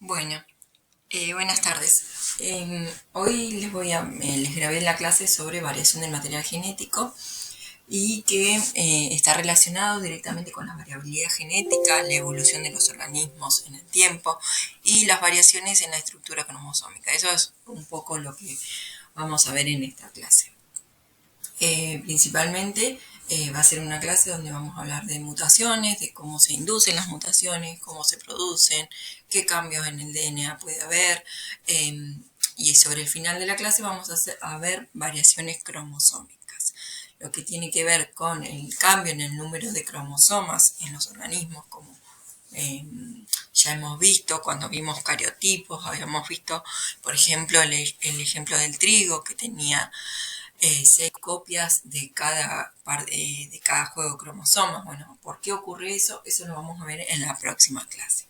Bueno, buenas tardes. Hoy les grabé la clase sobre variación del material genético y que está relacionado directamente con la variabilidad genética, la evolución de los organismos en el tiempo y las variaciones en la estructura cromosómica. Eso es un poco lo que vamos a ver en esta clase. Principalmente va a ser una clase donde vamos a hablar de mutaciones, de cómo se inducen las mutaciones, cómo se producen, qué cambios en el DNA puede haber, y sobre el final de la clase vamos a ver variaciones cromosómicas, lo que tiene que ver con el cambio en el número de cromosomas en los organismos, como eh, ya hemos visto cuando vimos cariotipos. Habíamos visto, por ejemplo, el ejemplo del trigo, que tenía 6 copias de cada juego de cromosomas. Bueno, ¿por qué ocurre eso? Eso lo vamos a ver en la próxima clase.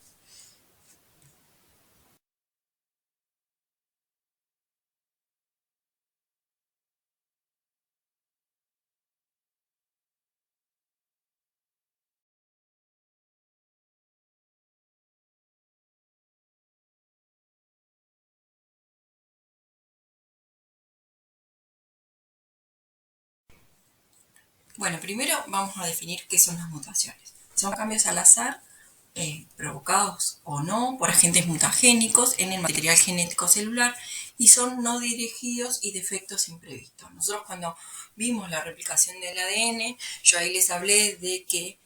Bueno, primero vamos a definir qué son las mutaciones. Son cambios al azar, provocados o no por agentes mutagénicos en el material genético celular, y son no dirigidos y defectos imprevistos. Nosotros, cuando vimos la replicación del ADN, yo ahí les hablé de que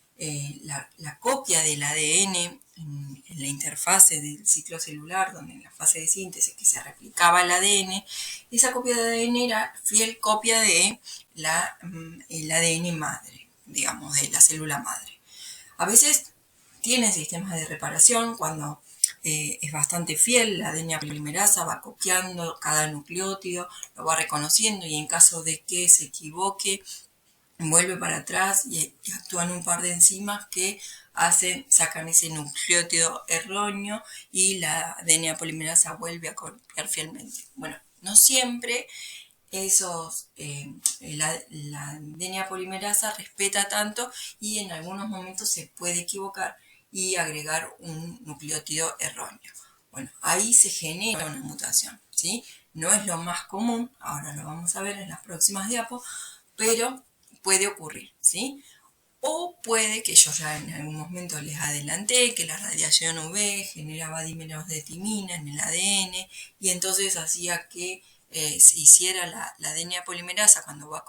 la copia del ADN en la interfase del ciclo celular, donde en la fase de síntesis que se replicaba el ADN, esa copia de ADN era fiel copia de el ADN madre, digamos, de la célula madre. A veces tiene sistemas de reparación cuando es bastante fiel. La ADN polimerasa va copiando cada nucleótido, lo va reconociendo, y en caso de que se equivoque, vuelve para atrás y actúan un par de enzimas que sacan ese nucleótido erróneo, y la ADN polimerasa vuelve a copiar fielmente. Bueno, no siempre la ADN polimerasa respeta tanto, y en algunos momentos se puede equivocar y agregar un nucleótido erróneo. Bueno, ahí se genera una mutación, ¿sí? No es lo más común, ahora lo vamos a ver en las próximas diapos, pero puede ocurrir, ¿sí? O puede, que yo ya en algún momento les adelanté, que la radiación UV generaba dímeros de timina en el ADN, y entonces hacía que se hiciera la ADN polimerasa, cuando va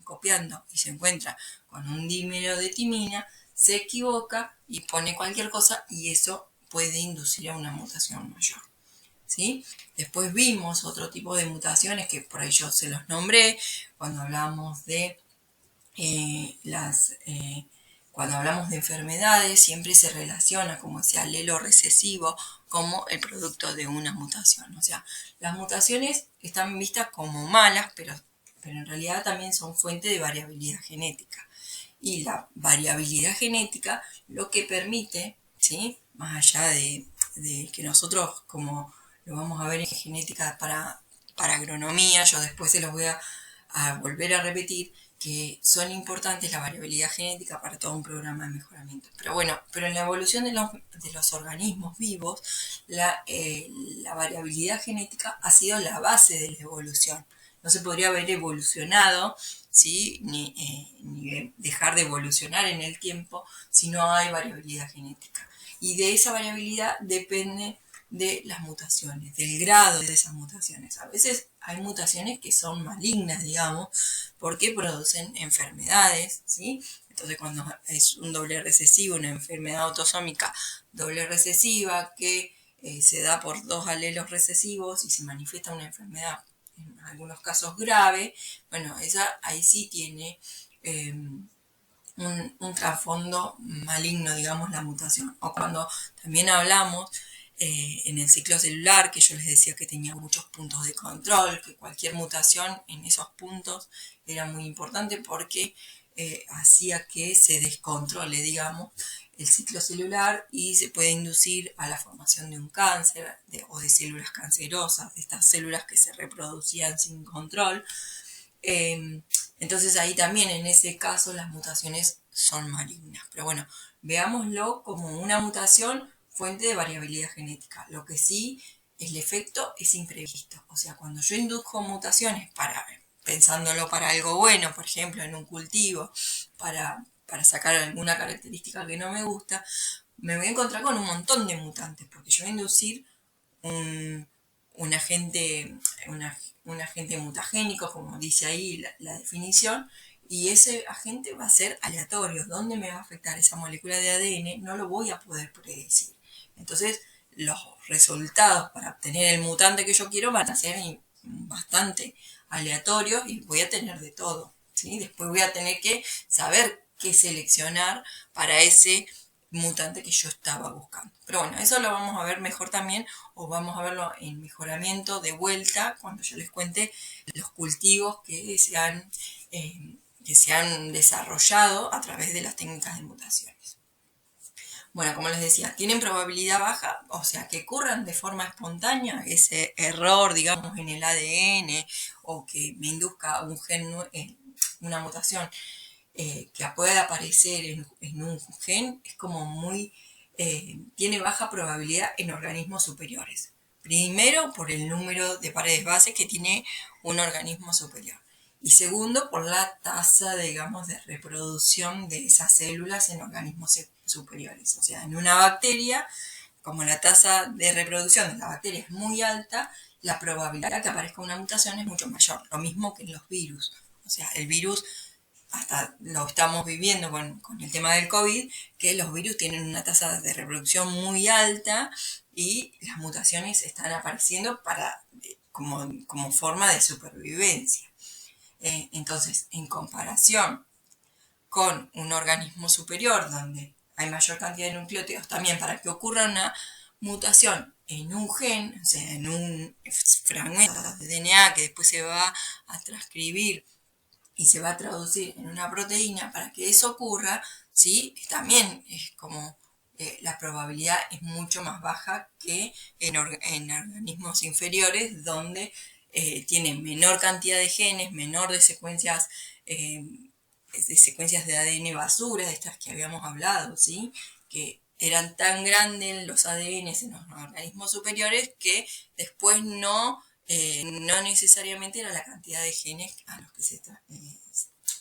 copiando y se encuentra con un dímero de timina, se equivoca y pone cualquier cosa, y eso puede inducir a una mutación mayor, ¿sí? Después vimos otro tipo de mutaciones que por ahí yo se los nombré cuando hablamos de cuando hablamos de enfermedades. Siempre se relaciona como ese alelo recesivo como el producto de una mutación. O sea, las mutaciones están vistas como malas, pero en realidad también son fuente de variabilidad genética. Y la variabilidad genética lo que permite, ¿sí? Más allá de que nosotros, como lo vamos a ver en genética para agronomía, yo después se los voy a volver a repetir, que son importantes la variabilidad genética para todo un programa de mejoramiento. Pero bueno, pero en la evolución de los organismos vivos, la variabilidad genética ha sido la base de la evolución. No se podría haber evolucionado, ¿sí? Ni dejar de evolucionar en el tiempo si no hay variabilidad genética. Y de esa variabilidad depende de las mutaciones, del grado de esas mutaciones. A veces hay mutaciones que son malignas, digamos, porque producen enfermedades, ¿sí? Entonces, cuando es un doble recesivo, una enfermedad autosómica doble recesiva que se da por dos alelos recesivos y se manifiesta una enfermedad en algunos casos grave, bueno, esa ahí sí tiene un trasfondo maligno, digamos, la mutación. O cuando también hablamos en el ciclo celular, que yo les decía que tenía muchos puntos de control, que cualquier mutación en esos puntos era muy importante porque hacía que se descontrole, digamos, el ciclo celular, y se puede inducir a la formación de un cáncer o de células cancerosas, de estas células que se reproducían sin control. Eh, entonces ahí también, en ese caso, las mutaciones son malignas. Pero bueno, veámoslo como una mutación fuente de variabilidad genética. Lo que sí, el efecto es imprevisto. O sea, cuando yo induzco mutaciones pensándolo para algo bueno, por ejemplo, en un cultivo, para sacar alguna característica que no me gusta, me voy a encontrar con un montón de mutantes, porque yo voy a inducir un, un agente, un agente mutagénico, como dice ahí la definición, y ese agente va a ser aleatorio. ¿Dónde me va a afectar esa molécula de ADN? No lo voy a poder predecir. Entonces, los resultados para obtener el mutante que yo quiero van a ser bastante aleatorios y voy a tener de todo, ¿sí? Después voy a tener que saber qué seleccionar para ese mutante que yo estaba buscando. Pero bueno, eso lo vamos a ver mejor también, o vamos a verlo en mejoramiento de vuelta cuando yo les cuente los cultivos que se han desarrollado a través de las técnicas de mutaciones. Bueno, como les decía, tienen probabilidad baja, o sea, que ocurran de forma espontánea ese error, digamos, en el ADN o que me induzca un gen, una mutación que pueda aparecer en un gen, es como tiene baja probabilidad en organismos superiores. Primero, por el número de paredes base que tiene un organismo superior. Y segundo, por la tasa, digamos, de reproducción de esas células en organismos superiores. O sea, en una bacteria, como la tasa de reproducción de la bacteria es muy alta, la probabilidad de que aparezca una mutación es mucho mayor. Lo mismo que en los virus. O sea, el virus, hasta lo estamos viviendo con el tema del COVID, que los virus tienen una tasa de reproducción muy alta y las mutaciones están apareciendo como forma de supervivencia. Entonces, en comparación con un organismo superior donde hay mayor cantidad de nucleótidos, también para que ocurra una mutación en un gen, o sea, en un fragmento de DNA que después se va a transcribir y se va a traducir en una proteína, para que eso ocurra, ¿sí? También es como la probabilidad es mucho más baja que en organismos inferiores donde tienen menor cantidad de genes, menor de secuencias de ADN basura, de estas que habíamos hablado, ¿sí? Que eran tan grandes los ADN en los organismos superiores que después no necesariamente era la cantidad de genes a los que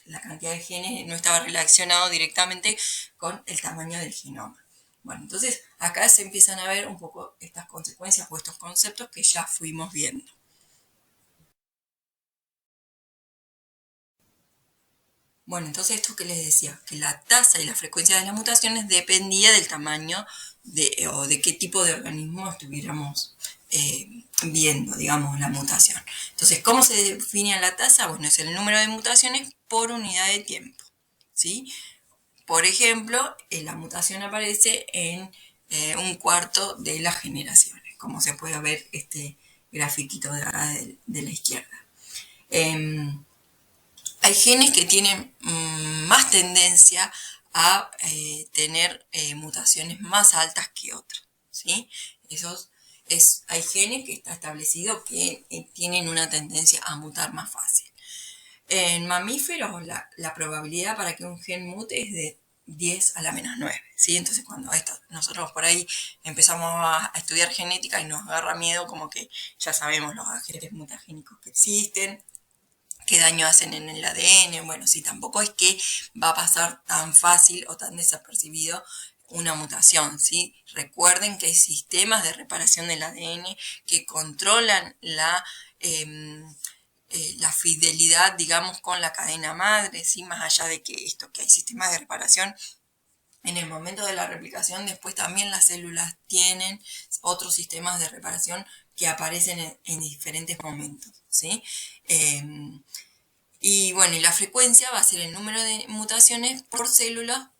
la cantidad de genes no estaba relacionado directamente con el tamaño del genoma. Bueno, entonces acá se empiezan a ver un poco estas consecuencias o estos conceptos que ya fuimos viendo. Bueno, entonces esto que les decía, que la tasa y la frecuencia de las mutaciones dependía del tamaño o de qué tipo de organismo estuviéramos viendo, digamos, la mutación. Entonces, ¿cómo se define la tasa? Bueno, es el número de mutaciones por unidad de tiempo, ¿sí? Por ejemplo, la mutación aparece en un cuarto de las generaciones, como se puede ver este grafiquito de acá de la izquierda. Hay genes que tienen más tendencia a tener mutaciones más altas que otras, ¿sí? Hay genes que está establecido que tienen una tendencia a mutar más fácil. En mamíferos, la probabilidad para que un gen mute es de 10 a la menos 9, ¿sí? Entonces, cuando nosotros por ahí empezamos a estudiar genética y nos agarra miedo, como que ya sabemos los agentes mutagénicos que existen, qué daño hacen en el ADN. Bueno, sí, tampoco es que va a pasar tan fácil o tan desapercibido una mutación, ¿sí? Recuerden que hay sistemas de reparación del ADN que controlan la fidelidad, digamos, con la cadena madre, ¿sí? Más allá de que hay sistemas de reparación, en el momento de la replicación, después también las células tienen otros sistemas de reparación que aparecen en diferentes momentos, ¿sí? Y bueno, y la frecuencia va a ser el número de mutaciones por célula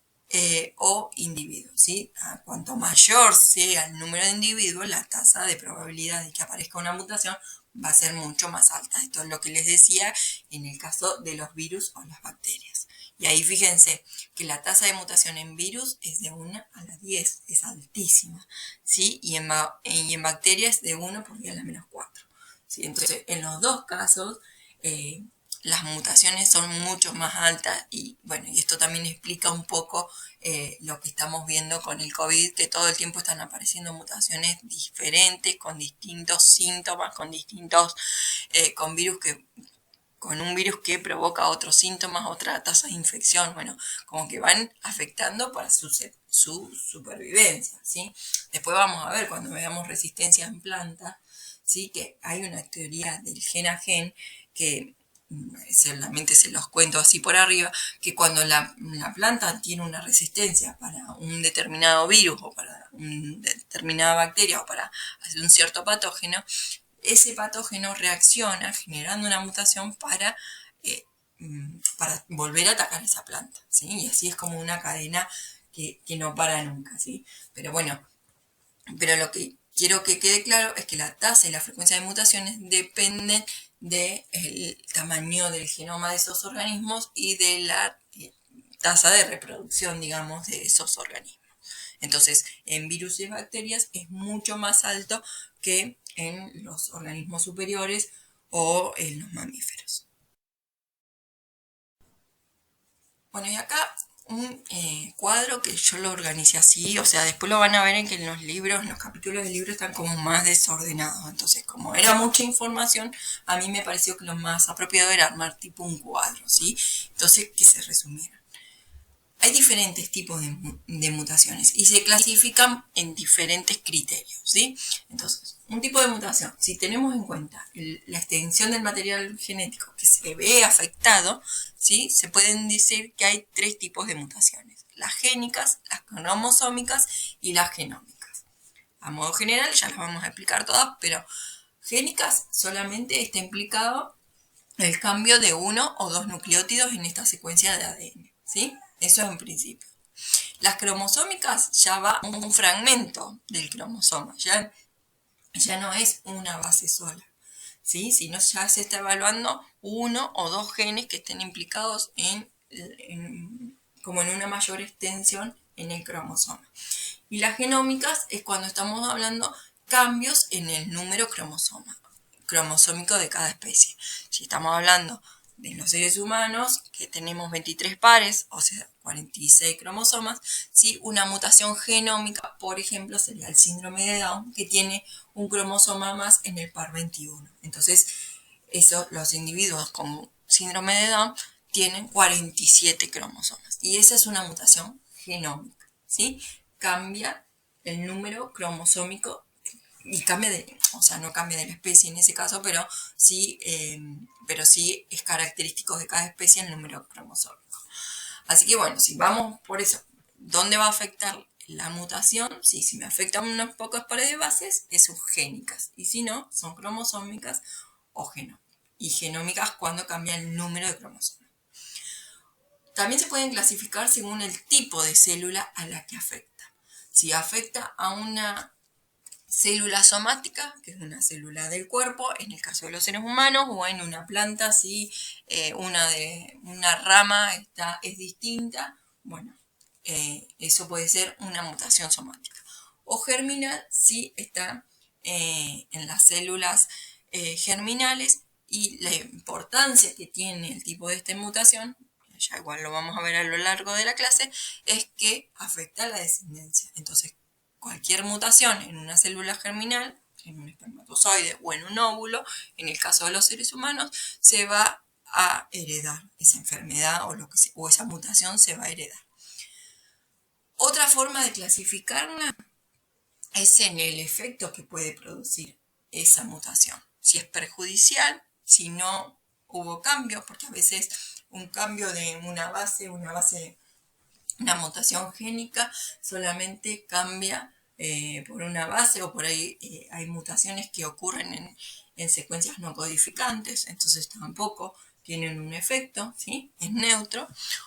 o individuo, ¿sí? Cuanto mayor sea el número de individuos, la tasa de probabilidad de que aparezca una mutación va a ser mucho más alta. Esto es lo que les decía en el caso de los virus o las bacterias. Y ahí fíjense que la tasa de mutación en virus es de 1 a la 10, es altísima, ¿sí? Y en bacterias de 1 por 10 a la menos 4. ¿Sí? Entonces, en los dos casos, las mutaciones son mucho más altas y bueno, y esto también explica un poco lo que estamos viendo con el COVID, que todo el tiempo están apareciendo mutaciones diferentes, con distintos síntomas, con virus con un virus que provoca otros síntomas, otra tasa de infección, bueno, como que van afectando para su supervivencia, ¿sí? Después vamos a ver cuando veamos resistencia en plantas, ¿sí? Que hay una teoría del gen a gen que solamente se los cuento así por arriba, que cuando la planta tiene una resistencia para un determinado virus o para una determinada bacteria o para un cierto patógeno, ese patógeno reacciona generando una mutación eh, para volver a atacar esa planta, ¿sí? Y así es como una cadena que no para nunca, ¿sí? Pero bueno, pero lo que quiero que quede claro es que la tasa y la frecuencia de mutaciones dependen del tamaño del genoma de esos organismos y de la tasa de reproducción, digamos, de esos organismos. Entonces, en virus y bacterias es mucho más alto que en los organismos superiores o en los mamíferos. Bueno, y acá un cuadro que yo lo organicé así, o sea, después lo van a ver en que en los libros, en los capítulos del libro están como más desordenados. Entonces, como era mucha información, a mí me pareció que lo más apropiado era armar tipo un cuadro, ¿sí? Entonces, que se resumiera. Hay diferentes tipos de mutaciones y se clasifican en diferentes criterios, ¿sí? Entonces, un tipo de mutación, si tenemos en cuenta la extensión del material genético que se ve afectado, ¿sí? Se pueden decir que hay tres tipos de mutaciones: las génicas, las cromosómicas y las genómicas. A modo general, ya las vamos a explicar todas, pero génicas solamente está implicado el cambio de uno o dos nucleótidos en esta secuencia de ADN, ¿sí? Eso en principio. Las cromosómicas ya va un fragmento del cromosoma, ya no es una base sola, ¿sí? Sino ya se está evaluando uno o dos genes que estén implicados como en una mayor extensión en el cromosoma. Y las genómicas es cuando estamos hablando cambios en el número cromosómico de cada especie. Si estamos hablando de los seres humanos, que tenemos 23 pares, o sea, 46 cromosomas, ¿sí? Una mutación genómica, por ejemplo, sería el síndrome de Down, que tiene un cromosoma más en el par 21. Entonces, los individuos con síndrome de Down tienen 47 cromosomas. Y esa es una mutación genómica, ¿sí? Cambia el número cromosómico y o sea, no cambia de la especie en ese caso, pero sí es característico de cada especie el número cromosómico. Así que bueno, si vamos por eso, ¿dónde va a afectar la mutación? Sí, si me afectan unos pocos pares de bases, es subgénicas, y si no, son cromosómicas o genómicas. Y genómicas cuando cambia el número de cromosomas. También se pueden clasificar según el tipo de célula a la que afecta. Si afecta a una célula somática, que es una célula del cuerpo, en el caso de los seres humanos, o en una planta, si una rama es distinta, bueno, eso puede ser una mutación somática. O germinal, si está en las células germinales, y la importancia que tiene el tipo de esta mutación, ya igual lo vamos a ver a lo largo de la clase, es que afecta a la descendencia. Entonces, cualquier mutación en una célula germinal, en un espermatozoide o en un óvulo, en el caso de los seres humanos, se va a heredar esa enfermedad o esa mutación se va a heredar. Otra forma de clasificarla es en el efecto que puede producir esa mutación. Si es perjudicial, si no hubo cambios, porque a veces un cambio de una mutación génica solamente cambia por una base, o por ahí hay mutaciones que ocurren en secuencias no codificantes, entonces tampoco tienen un efecto, ¿sí? Es neutro,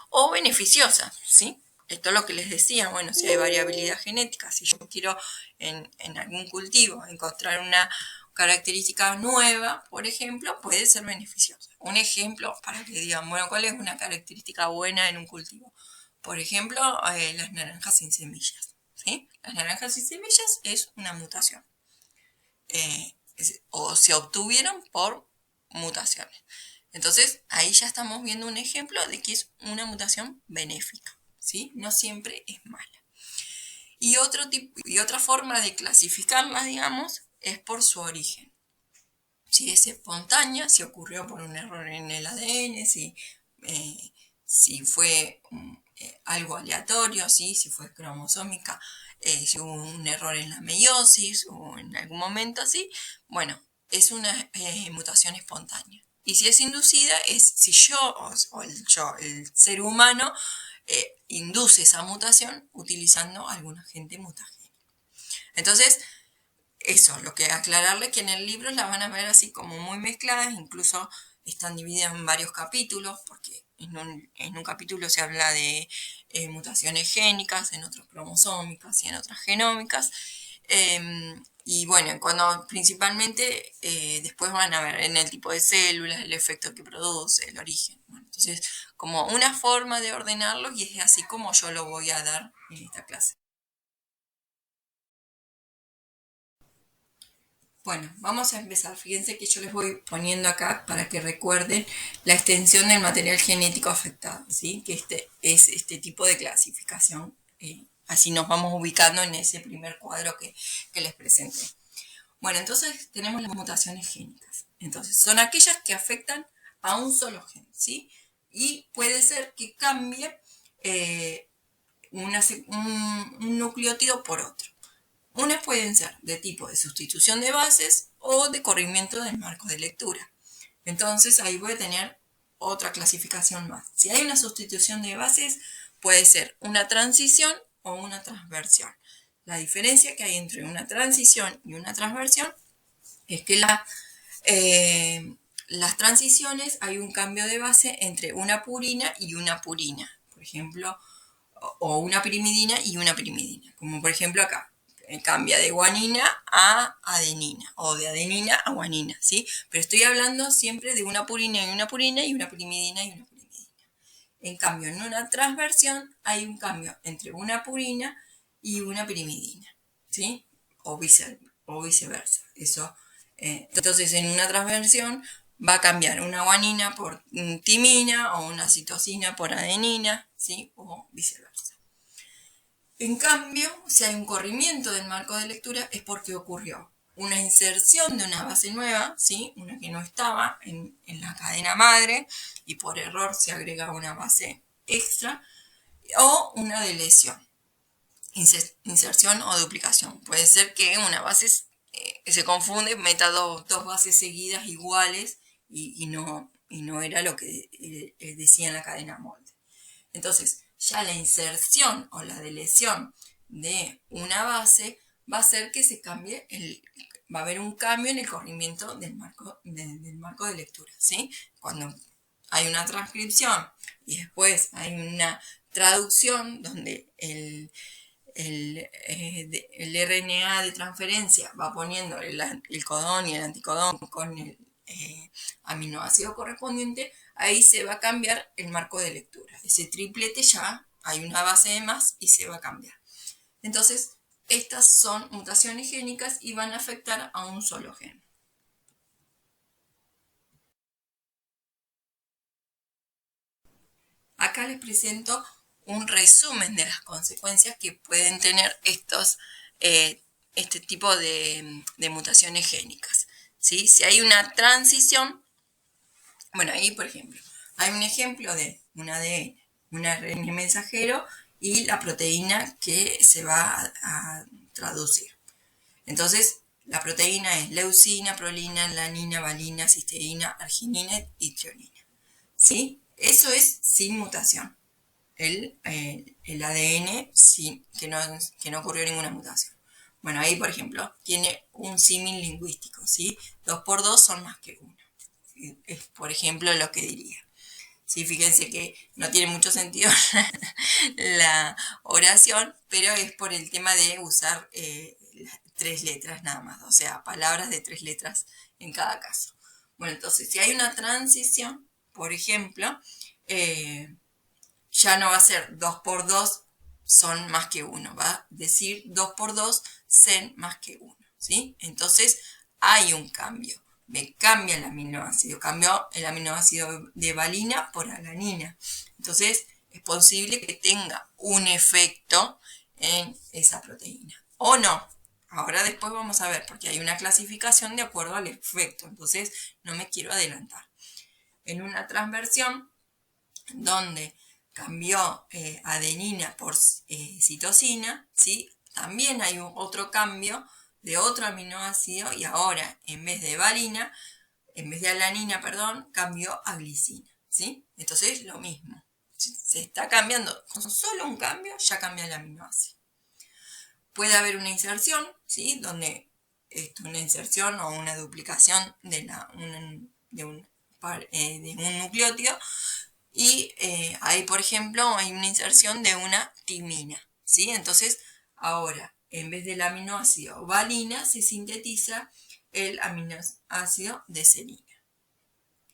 o beneficiosa, ¿sí? Esto es lo que les decía, bueno, si hay variabilidad genética, si yo quiero en algún cultivo encontrar una característica nueva, por ejemplo, puede ser beneficiosa. Un ejemplo para que digan, bueno, ¿cuál es una característica buena en un cultivo? Por ejemplo, las naranjas sin semillas, ¿sí? Las naranjas sin semillas es una mutación. O se obtuvieron por mutaciones. Entonces, ahí ya estamos viendo un ejemplo de que es una mutación benéfica, ¿sí? No siempre es mala. Y otra forma de clasificarla, digamos, es por su origen. Si es espontánea, si ocurrió por un error en el ADN, si fue algo aleatorio, ¿sí? Si fue cromosómica, si hubo un error en la meiosis o en algún momento así, bueno, es una mutación espontánea. Y si es inducida, es si yo o el ser humano, induce esa mutación utilizando algún agente mutagénico. Entonces, eso, lo que aclararle que en el libro la van a ver así como muy mezcladas, incluso están divididas en varios capítulos, porque en un capítulo se habla de mutaciones génicas, en otros cromosómicas y en otras genómicas. Y bueno, cuando principalmente después van a ver en el tipo de células, el efecto que produce, el origen. Bueno, entonces, como una forma de ordenarlo, y es así como yo lo voy a dar en esta clase. Bueno, vamos a empezar. Fíjense que yo les voy poniendo acá para que recuerden la extensión del material genético afectado, ¿sí? Que este es este tipo de clasificación. Así nos vamos ubicando en ese primer cuadro que les presenté. Bueno, entonces tenemos las mutaciones génicas. Entonces, son aquellas que afectan a un solo gen, ¿sí? Y puede ser que cambie un nucleótido por otro. Unas pueden ser de tipo de sustitución de bases o de corrimiento del marco de lectura. Entonces ahí voy a tener otra clasificación más. Si hay una sustitución de bases, puede ser una transición o una transversión. La diferencia que hay entre una transición y una transversión es que las transiciones hay un cambio de base entre una purina y una purina. Por ejemplo, o una pirimidina y una pirimidina. Como por ejemplo acá cambia de guanina a adenina o de adenina a guanina, ¿sí? Pero estoy hablando siempre de una purina y una purina y una pirimidina y una pirimidina. En cambio, en una transversión hay un cambio entre una purina y una pirimidina, ¿sí? O viceversa. Entonces, en una transversión va a cambiar una guanina por timina o una citosina por adenina, ¿sí? O viceversa. En cambio, si hay un corrimiento del marco de lectura es porque ocurrió una inserción de una base nueva, ¿sí? Una que no estaba en la cadena madre y por error se agrega una base extra, o una deleción, inserción o duplicación. Puede ser que una base se confunde, meta dos bases seguidas iguales y no era lo que decía en la cadena molde. Entonces, ya la inserción o la deleción de una base va a hacer que se cambie, va a haber un cambio en el corrimiento del marco de lectura, ¿sí? Cuando hay una transcripción y después hay una traducción donde el RNA de transferencia va poniendo el codón y el anticodón con el aminoácido correspondiente, ahí se va a cambiar el marco de lectura. Ese triplete ya hay una base de más y se va a cambiar. Entonces, estas son mutaciones génicas y van a afectar a un solo gen. Acá les presento un resumen de las consecuencias que pueden tener este tipo de mutaciones génicas, ¿sí? Si hay una transición, bueno, ahí por ejemplo, hay un ejemplo de un ADN, un ARN mensajero y la proteína que se va a traducir. Entonces, la proteína es leucina, prolina, alanina, valina, cisteína, arginina y trionina, ¿sí? Eso es sin mutación. El ADN que no ocurrió ninguna mutación. Bueno, ahí por ejemplo tiene un símil lingüístico, ¿sí? 2 por 2 son más que 1. Es por ejemplo lo que diría. Sí, fíjense que no tiene mucho sentido la oración, pero es por el tema de usar 3 letras nada más, o sea, palabras de 3 letras en cada caso. Bueno, entonces, si hay una transición, por ejemplo, ya no va a ser 2 por 2 son más que 1, va a decir 2 por 2 sen más que 1, ¿sí? Entonces, hay un cambio. me cambia el aminoácido, cambió el aminoácido de valina por alanina. Entonces es posible que tenga un efecto en esa proteína. O no. Ahora después vamos a ver, porque hay una clasificación de acuerdo al efecto. Entonces no me quiero adelantar. En una transversión donde cambió adenina por citosina, ¿sí? También hay otro cambio de otro aminoácido y ahora en vez de valina, en vez de alanina, perdón, cambió a glicina, ¿sí? Entonces lo mismo. Se está cambiando, con solo un cambio ya cambia el aminoácido. Puede haber una inserción, ¿sí? Donde una inserción o una duplicación de un nucleótido y ahí, por ejemplo, hay una inserción de una timina, ¿sí? Entonces, ahora, en vez del aminoácido valina, se sintetiza el aminoácido de serina.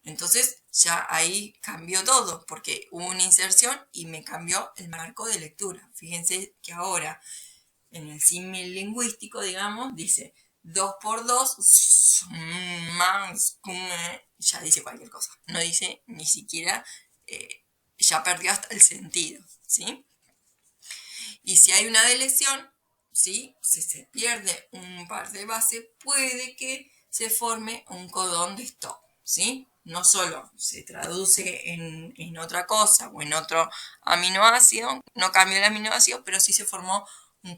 Entonces, ya ahí cambió todo, porque hubo una inserción y me cambió el marco de lectura. Fíjense que ahora, en el símil lingüístico, digamos, dice 2 por 2 más, ya dice cualquier cosa. No dice ni siquiera, ya perdió hasta el sentido, ¿sí? Y si hay una deleción, ¿sí? Si se pierde un par de bases, puede que se forme un codón de stop, ¿sí? No solo se traduce en otra cosa o en otro aminoácido, no cambió el aminoácido, pero sí se formó un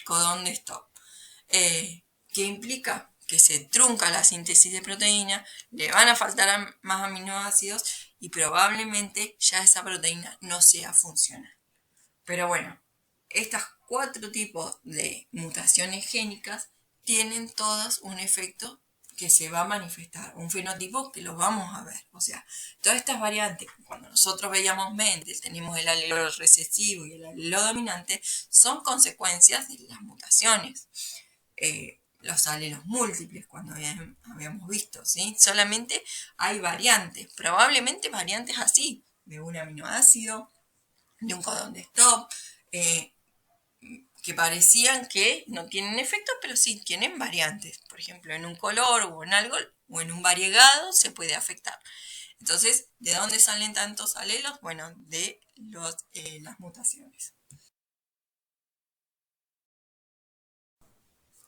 codón de stop. ¿Qué implica? Que se trunca la síntesis de proteína, le van a faltar más aminoácidos y probablemente ya esa proteína no sea funcional. Pero bueno, estos 4 tipos de mutaciones génicas tienen todas un efecto que se va a manifestar, un fenotipo que lo vamos a ver. O sea, todas estas variantes, cuando nosotros veíamos Mendel, tenemos el alelo recesivo y el alelo dominante, son consecuencias de las mutaciones. Los alelos múltiples, cuando habíamos visto, ¿sí? Solamente hay variantes, probablemente variantes así, de un aminoácido, de un codón de stop, que parecían que no tienen efecto, pero sí tienen variantes. Por ejemplo, en un color o en algo, o en un variegado se puede afectar. Entonces, ¿de dónde salen tantos alelos? Bueno, de las mutaciones.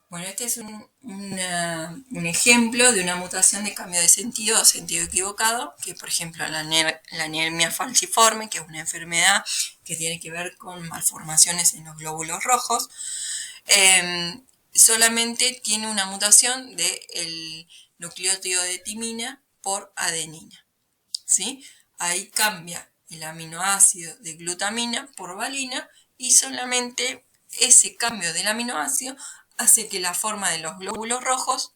Bueno, este es un ejemplo de una mutación de cambio de sentido o sentido equivocado, que por ejemplo la anemia falciforme, que es una enfermedad que tiene que ver con malformaciones en los glóbulos rojos, solamente tiene una mutación del nucleótido de timina por adenina, ¿sí? Ahí cambia el aminoácido de glutamina por valina y solamente ese cambio del aminoácido hace que la forma de los glóbulos rojos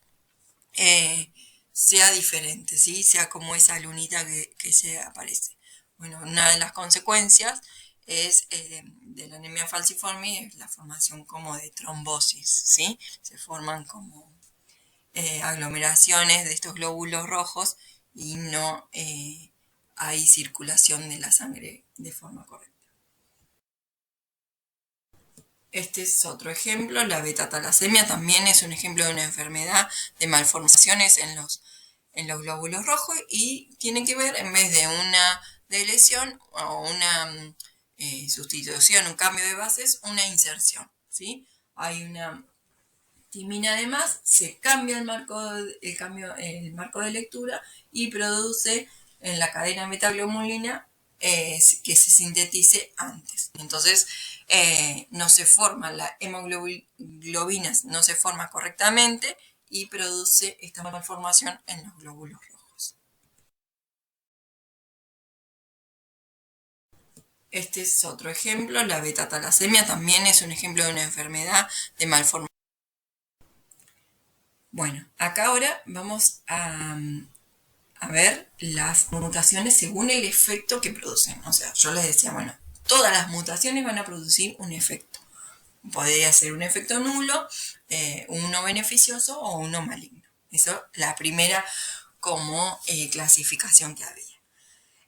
sea diferente, ¿sí? Sea como esa lunita que se aparece. Bueno, una de las consecuencias es de la anemia falciforme es la formación como de trombosis, ¿sí? Se forman como aglomeraciones de estos glóbulos rojos y no hay circulación de la sangre de forma correcta. Este es otro ejemplo, la beta-talasemia también es un ejemplo de una enfermedad de malformaciones en los glóbulos rojos y tiene que ver, en vez de una deleción o una sustitución, un cambio de bases, una inserción, ¿sí? Hay una timina además, se cambia el marco de lectura y produce en la cadena beta-globulina que se sintetice antes. Entonces, no se forma, la hemoglobina no se forma correctamente y produce esta malformación en los glóbulos rojos. Este es otro ejemplo, la beta-talasemia también es un ejemplo de una enfermedad de malformación. Bueno, acá ahora vamos a ver las mutaciones según el efecto que producen. O sea, yo les decía, bueno, todas las mutaciones van a producir un efecto. Podría ser un efecto nulo, uno beneficioso o uno maligno. Eso es la primera como clasificación que había.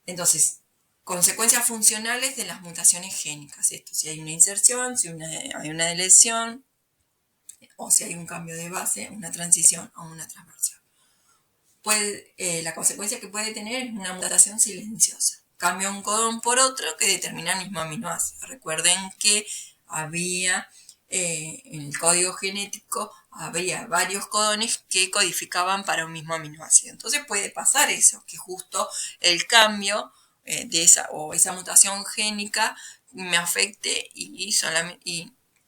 Entonces, consecuencias funcionales de las mutaciones génicas. Esto, si hay una inserción, si hay una deleción, o si hay un cambio de base, una transición o una transversión. La consecuencia que puede tener es una mutación silenciosa. Cambia un codón por otro que determina el mismo aminoácido. Recuerden que había en el código genético había varios codones que codificaban para un mismo aminoácido. Entonces puede pasar eso, que justo el cambio de esa mutación génica me afecte y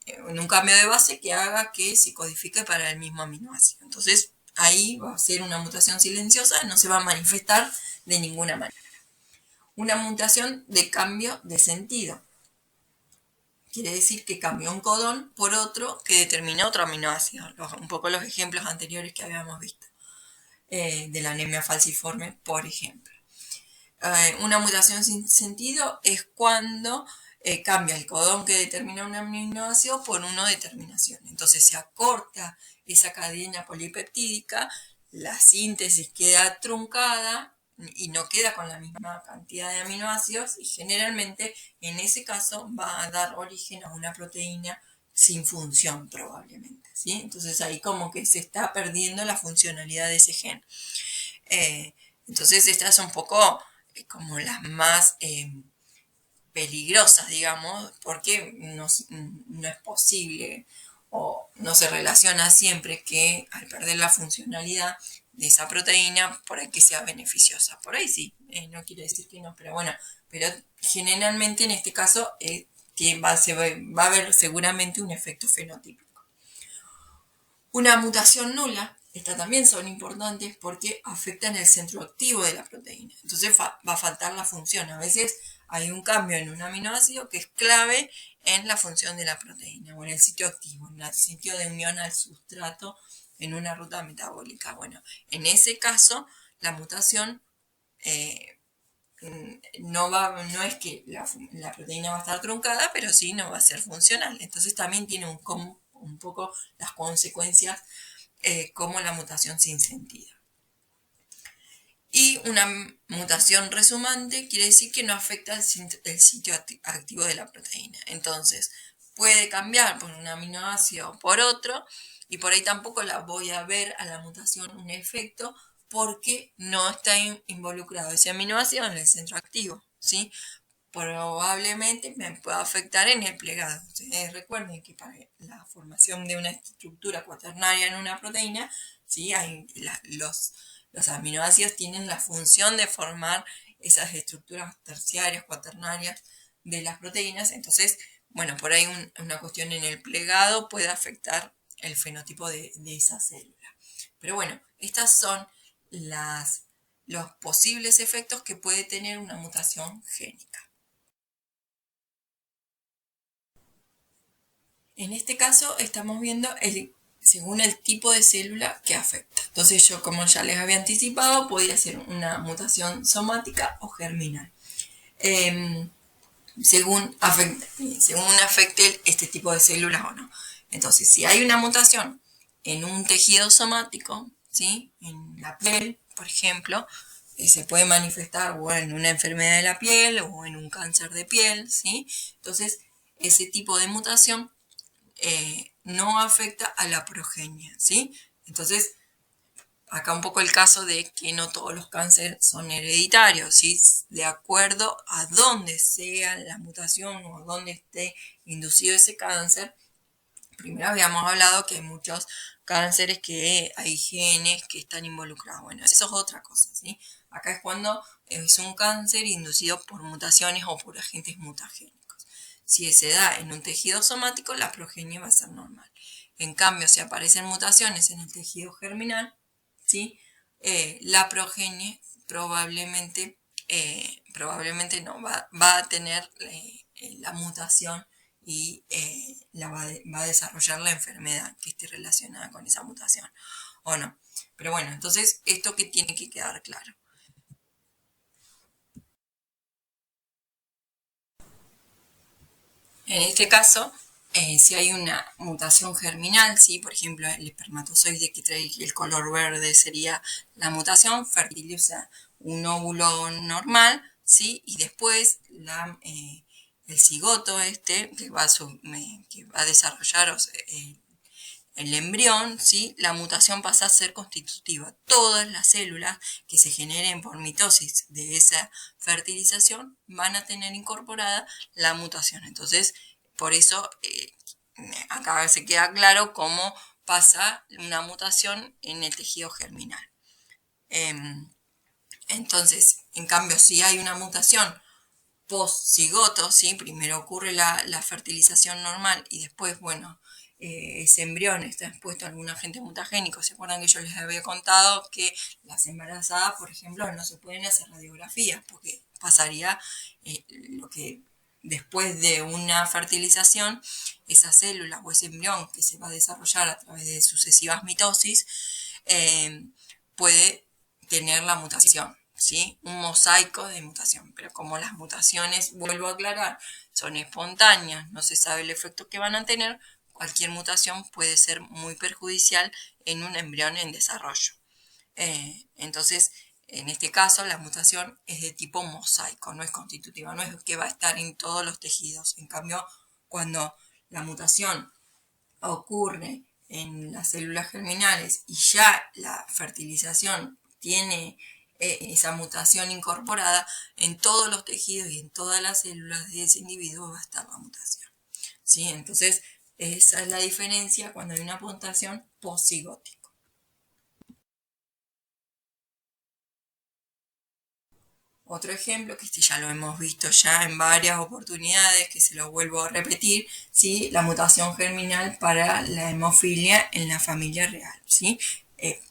en un cambio de base que haga que se codifique para el mismo aminoácido. Entonces ahí va a ser una mutación silenciosa, no se va a manifestar de ninguna manera. Una mutación de cambio de sentido. Quiere decir que cambió un codón por otro que determina otro aminoácido. Un poco los ejemplos anteriores que habíamos visto. De la anemia falciforme, por ejemplo. Una mutación sin sentido es cuando cambia el codón que determina un aminoácido por uno de terminación. Entonces se acorta esa cadena polipeptídica, la síntesis queda truncada y no queda con la misma cantidad de aminoácidos y generalmente en ese caso va a dar origen a una proteína sin función probablemente, ¿sí? Entonces ahí como que se está perdiendo la funcionalidad de ese gen. Entonces estas son un poco como las más peligrosas, digamos, porque no es posible o no se relaciona siempre que al perder la funcionalidad de esa proteína, por ahí que sea beneficiosa. Por ahí sí, no quiere decir que no, pero bueno, pero generalmente en este caso va a haber seguramente un efecto fenotípico. Una mutación nula, estas también son importantes porque afectan el centro activo de la proteína. Entonces va a faltar la función. A veces hay un cambio en un aminoácido que es clave en la función de la proteína o en el sitio activo, en el sitio de unión al sustrato en una ruta metabólica. Bueno, en ese caso la mutación no es que la proteína va a estar truncada, pero sí no va a ser funcional. Entonces también tiene un poco las consecuencias como la mutación sin sentido. Y una mutación resumante quiere decir que no afecta el sitio activo de la proteína. Entonces puede cambiar por un aminoácido o por otro y por ahí tampoco la voy a ver a la mutación un efecto porque no está involucrado ese aminoácido en el centro activo, ¿sí? Probablemente me pueda afectar en el plegado. Recuerden que para la formación de una estructura cuaternaria en una proteína, ¿sí? Los aminoácidos tienen la función de formar esas estructuras terciarias, cuaternarias de las proteínas. Entonces, bueno, por ahí una cuestión en el plegado puede afectar el fenotipo de esa célula. Pero bueno, estas son los posibles efectos que puede tener una mutación génica. En este caso estamos viendo según el tipo de célula que afecta. Entonces yo, como ya les había anticipado, podía ser una mutación somática o germinal. Según afecte este tipo de células o no. Entonces, si hay una mutación en un tejido somático, ¿sí? En la piel, por ejemplo, se puede manifestar o en una enfermedad de la piel o en un cáncer de piel, ¿sí? Entonces, ese tipo de mutación no afecta a la progenie, ¿sí? Entonces, acá un poco el caso de que no todos los cánceres son hereditarios, ¿sí? De acuerdo a dónde sea la mutación o a dónde esté inducido ese cáncer. Primero habíamos hablado que hay muchos cánceres que hay genes que están involucrados. Bueno, eso es otra cosa, ¿sí? Acá es cuando es un cáncer inducido por mutaciones o por agentes mutagénicos. Si se da en un tejido somático, la progenie va a ser normal. En cambio, si aparecen mutaciones en el tejido germinal, ¿sí? La progenie probablemente no va a tener la mutación y va a desarrollar la enfermedad que esté relacionada con esa mutación o no. Pero bueno, entonces esto que tiene que quedar claro. En este caso, si hay una mutación germinal, ¿sí? Por ejemplo, el espermatozoide que trae el color verde sería la mutación, fertiliza un óvulo normal, ¿sí? Y después el cigoto que va a desarrollar el embrión, ¿sí? La mutación pasa a ser constitutiva. Todas las células que se generen por mitosis de esa fertilización van a tener incorporada la mutación. Entonces, por eso acá se queda claro cómo pasa una mutación en el tejido germinal. Entonces, en cambio, si hay una mutación post-cigoto, ¿sí? Primero ocurre la fertilización normal y después, bueno, ese embrión está expuesto a algún agente mutagénico. ¿Se acuerdan que yo les había contado que las embarazadas, por ejemplo, no se pueden hacer radiografías porque pasaría lo que después de una fertilización, esa célula o ese embrión que se va a desarrollar a través de sucesivas mitosis puede tener la mutación, ¿sí? Un mosaico de mutación, pero como las mutaciones, vuelvo a aclarar, son espontáneas, no se sabe el efecto que van a tener, cualquier mutación puede ser muy perjudicial en un embrión en desarrollo. Entonces, en este caso, la mutación es de tipo mosaico, no es constitutiva, no es que va a estar en todos los tejidos. En cambio, cuando la mutación ocurre en las células germinales y ya la fertilización tiene esa mutación incorporada, en todos los tejidos y en todas las células de ese individuo va a estar la mutación, ¿sí? Entonces, esa es la diferencia cuando hay una mutación posigótica. Otro ejemplo, que este ya lo hemos visto ya en varias oportunidades, que se lo vuelvo a repetir, ¿sí? La mutación germinal para la hemofilia en la familia real, ¿sí?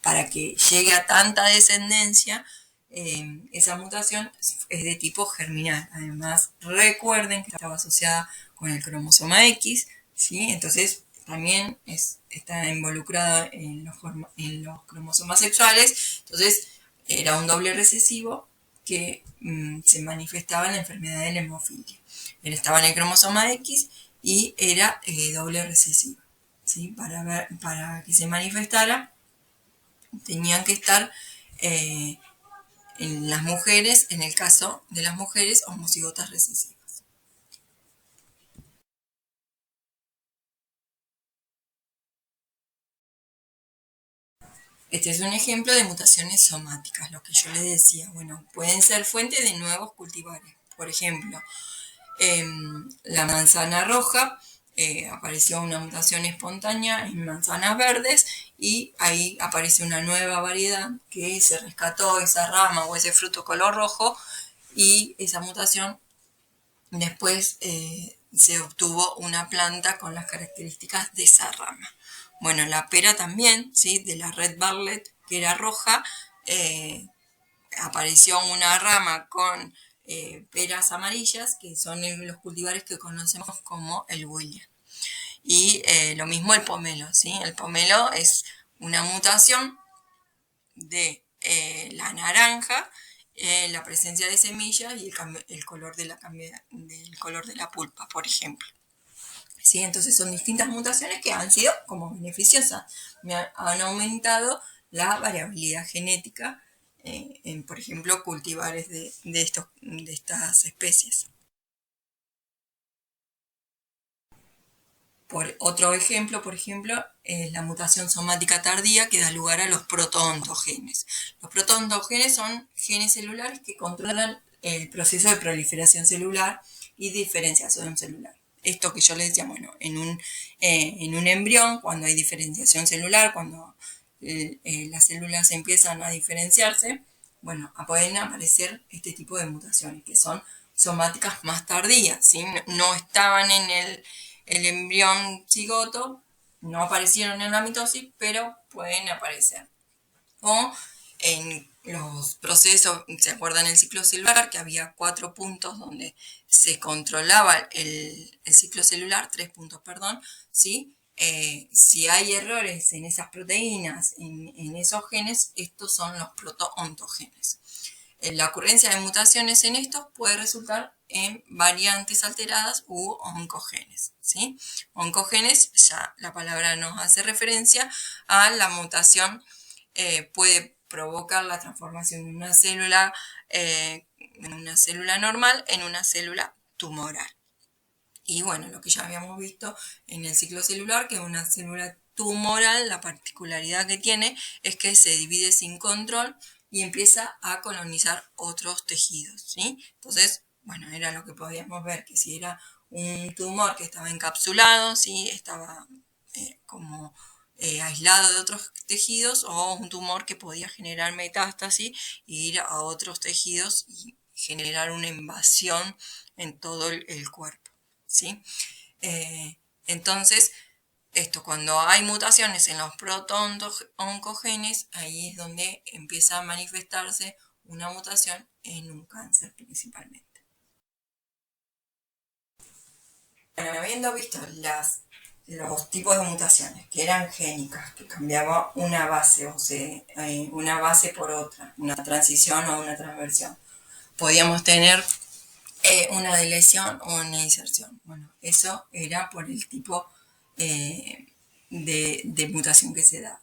Para que llegue a tanta descendencia, esa mutación es de tipo germinal. Además, recuerden que estaba asociada con el cromosoma X, ¿sí? Entonces, también está involucrada en los cromosomas sexuales. Entonces, era un doble recesivo que se manifestaba en la enfermedad de la hemofilia. Él estaba en el cromosoma X y era doble recesivo, ¿sí? Para que se manifestara tenían que estar en las mujeres, en el caso de las mujeres, homocigotas recesivas. Este es un ejemplo de mutaciones somáticas, lo que yo les decía. Bueno, pueden ser fuente de nuevos cultivares. Por ejemplo, la manzana roja, apareció una mutación espontánea en manzanas verdes y ahí aparece una nueva variedad que se rescató esa rama o ese fruto color rojo y esa mutación después se obtuvo una planta con las características de esa rama. Bueno, la pera también, ¿sí? De la red Bartlett, que era roja, eh, apareció una rama con peras amarillas, que son los cultivares que conocemos como el William. Y lo mismo el pomelo, ¿sí? El pomelo es una mutación de la naranja, la presencia de semillas y el color del color de la pulpa, por ejemplo. ¿Sí? Entonces son distintas mutaciones que han sido como beneficiosas, han aumentado la variabilidad genética en, por ejemplo, cultivares de estas especies. Otro ejemplo, por ejemplo, es la mutación somática tardía que da lugar a los protoontogenes. Los protoontogenes son genes celulares que controlan el proceso de proliferación celular y diferenciación celular. Esto que yo les decía, bueno, en un embrión, cuando hay diferenciación celular, cuando las células empiezan a diferenciarse, bueno, pueden aparecer este tipo de mutaciones que son somáticas más tardías, ¿sí? No estaban en el embrión cigoto, no aparecieron en la mitosis, pero pueden aparecer. O en los procesos, ¿se acuerdan el ciclo celular? Que había 4 puntos donde se controlaba el ciclo celular, 3 puntos, perdón, ¿sí? Si hay errores en esas proteínas, en esos genes, estos son los protoontogenes. La ocurrencia de mutaciones en estos puede resultar en variantes alteradas u oncogenes, ¿sí? Oncogenes, ya la palabra nos hace referencia a la mutación, puede provocar la transformación de una célula normal en una célula tumoral. Y bueno, lo que ya habíamos visto en el ciclo celular, que una célula tumoral, la particularidad que tiene es que se divide sin control y empieza a colonizar otros tejidos, ¿sí? Entonces, bueno, era lo que podíamos ver, que si era un tumor que estaba encapsulado, ¿sí? Estaba como aislado de otros tejidos, o un tumor que podía generar metástasis e ir a otros tejidos y generar una invasión en todo el cuerpo, ¿sí? Entonces, cuando hay mutaciones en los proto-oncogenes, ahí es donde empieza a manifestarse una mutación en un cáncer principalmente. Bueno, habiendo visto los tipos de mutaciones que eran génicas, que cambiaba una base, o sea, una base por otra, una transición o una transversión, podíamos tener una deleción o una inserción. Bueno, eso era por el tipo de mutación que se daba.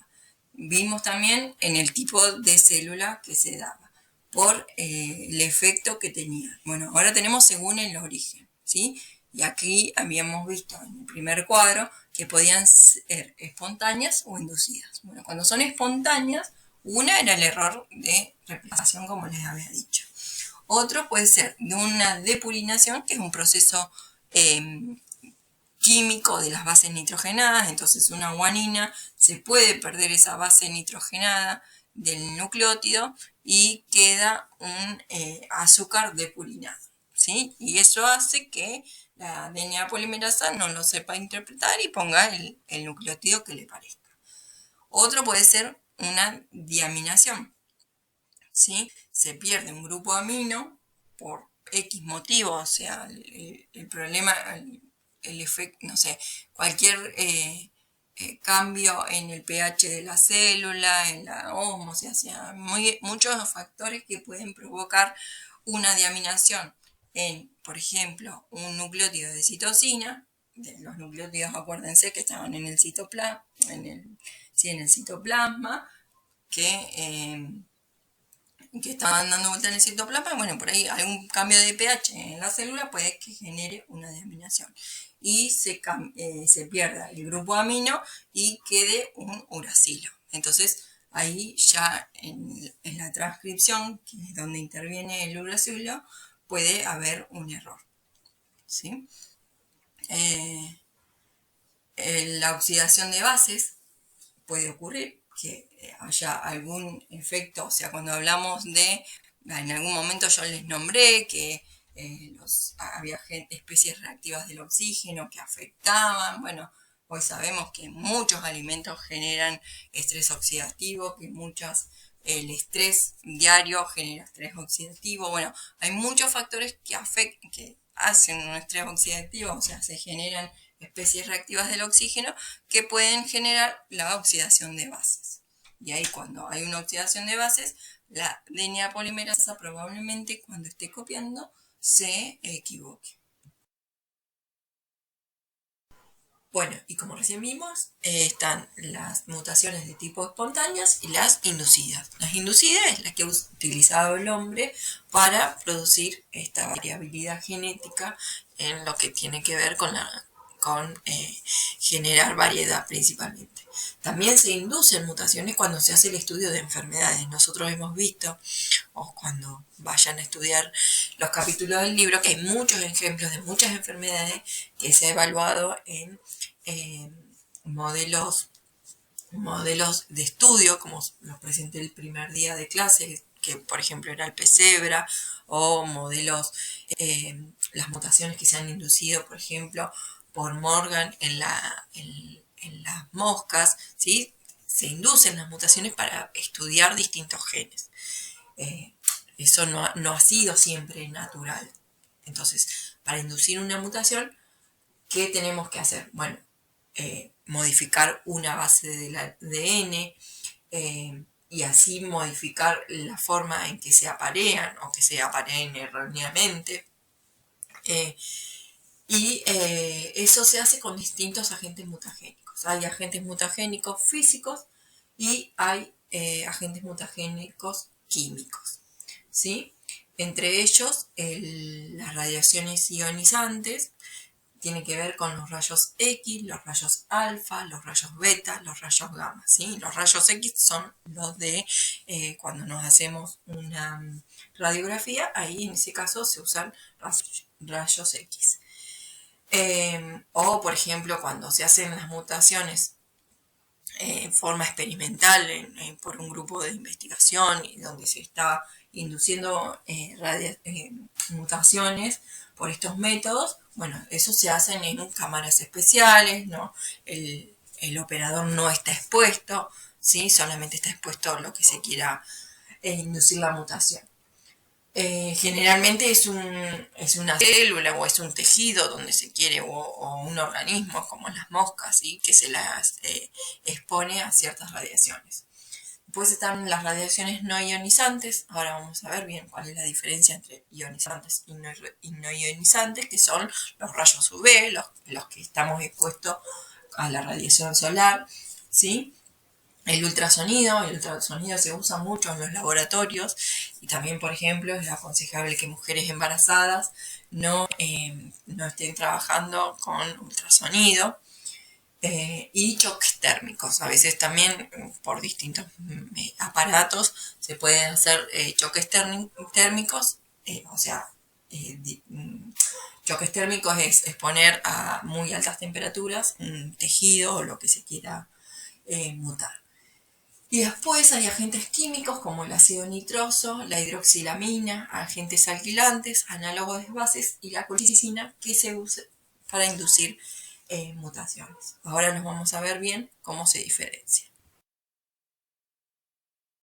Vimos también en el tipo de célula que se daba, por el efecto que tenía. Bueno, ahora tenemos según el origen, ¿sí? Y aquí habíamos visto en el primer cuadro que podían ser espontáneas o inducidas. Bueno, cuando son espontáneas, una era el error de replicación, como les había dicho. Otro puede ser de una depulinación, que es un proceso químico de las bases nitrogenadas. Entonces, una guanina, se puede perder esa base nitrogenada del nucleótido y queda un azúcar depulinado, ¿sí? Y eso hace que la DNA polimerasa no lo sepa interpretar y ponga el nucleótido que le parezca. Otro puede ser una diaminación, ¿sí? Se pierde un grupo amino por X motivo, o sea, el problema, el efecto, no sé, cualquier cambio en el pH de la célula, en la osmosis, o sea, muchos factores que pueden provocar una diaminación en, por ejemplo, un nucleótido de citosina. Los nucleótidos, acuérdense que estaban en el citoplasma, en el citoplasma, que estaban dando vuelta en el citoplasma. Bueno, por ahí algún cambio de pH en la célula puede que genere una diaminación y se pierda el grupo amino y quede un uracilo. Entonces, ahí ya en la transcripción, que es donde interviene el uracilo, puede haber un error, ¿sí? La oxidación de bases puede ocurrir, que haya algún efecto, o sea, cuando hablamos en algún momento yo les nombré que había especies reactivas del oxígeno que afectaban. Bueno, hoy sabemos que muchos alimentos generan estrés oxidativo, que el estrés diario genera estrés oxidativo. Bueno, hay muchos factores que hacen un estrés oxidativo, o sea, se generan especies reactivas del oxígeno que pueden generar la oxidación de bases. Y ahí, cuando hay una oxidación de bases, la DNA polimerasa probablemente, cuando esté copiando, se equivoque. Bueno, y como recién vimos, están las mutaciones de tipo espontáneas y las inducidas. Las inducidas es la que ha utilizado el hombre para producir esta variabilidad genética en lo que tiene que ver con generar variedad principalmente. También se inducen mutaciones cuando se hace el estudio de enfermedades. Nosotros hemos visto, o cuando vayan a estudiar los capítulos del libro, que hay muchos ejemplos de muchas enfermedades que se ha evaluado en modelos de estudio, como los presenté el primer día de clase, que por ejemplo era el pesebra, o modelos, las mutaciones que se han inducido, por ejemplo, por Morgan en las moscas, ¿sí? Se inducen las mutaciones para estudiar distintos genes. Eso no ha sido siempre natural. Entonces, para inducir una mutación, ¿qué tenemos que hacer? Bueno, modificar una base del ADN, y así modificar la forma en que se aparean o que se apareen erróneamente. Eso se hace con distintos agentes mutagénicos. Hay agentes mutagénicos físicos y hay agentes mutagénicos químicos, ¿sí? Entre ellos, las radiaciones ionizantes, tiene que ver con los rayos X, los rayos alfa, los rayos beta, los rayos gamma, ¿sí? Los rayos X son los de cuando nos hacemos una radiografía, ahí en ese caso se usan rayos X. O, por ejemplo, cuando se hacen las mutaciones en forma experimental por un grupo de investigación donde se está induciendo mutaciones por estos métodos, bueno, eso se hace en cámaras especiales, ¿no? El operador no está expuesto, ¿sí? Solamente está expuesto lo que se quiera inducir la mutación. Generalmente es una célula o es un tejido donde se quiere, o un organismo como las moscas, ¿sí? Que se las expone a ciertas radiaciones. Después están las radiaciones no ionizantes. Ahora vamos a ver bien cuál es la diferencia entre ionizantes y no ionizantes, que son los rayos UV, los que estamos expuestos a la radiación solar, ¿sí? El ultrasonido se usa mucho en los laboratorios y también, por ejemplo, es aconsejable que mujeres embarazadas no estén trabajando con ultrasonido. Y choques térmicos. A veces también por distintos aparatos se pueden hacer choques térmicos, o sea, choques térmicos es exponer a muy altas temperaturas un tejido o lo que se quiera mutar. Y después hay agentes químicos como el ácido nitroso, la hidroxilamina, agentes alquilantes, análogos de bases y la colicina que se usa para inducir mutaciones. Ahora nos vamos a ver bien cómo se diferencia.